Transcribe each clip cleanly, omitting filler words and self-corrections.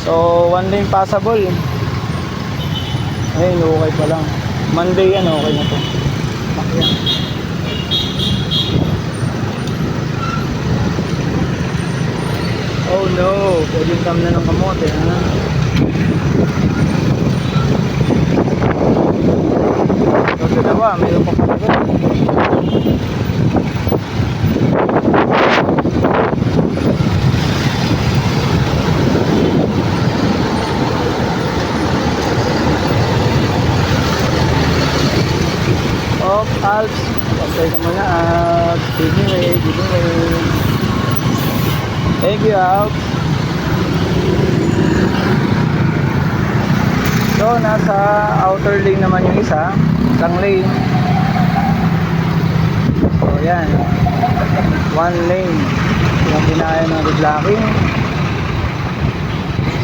So, one lane passable. Ayun, okay pa lang. Monday yan, okay na to. Ayan. Oh no, pwedeng tam na ng kamote, ha? So, dalawa, mayroon pa pala doon. Oh, Alps, pantay ka muna, Alps. Giving way, giving way. Thank you, Alps. So, nasa outer lane naman yung isa. Isang lane. So, yan. One lane. Yung binaya ng redlocking.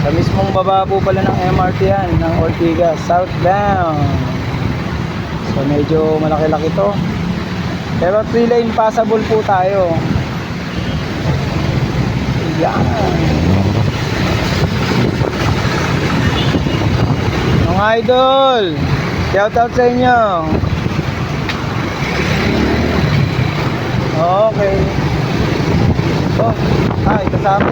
Sa mismong baba po pala ng MRT yan, ng Ortigas, southbound. So, medyo malaki-laki to. Pero 3 lane passable po tayo. Yan. Mga idol, shout out sa inyo. Okay. Oh, kasama.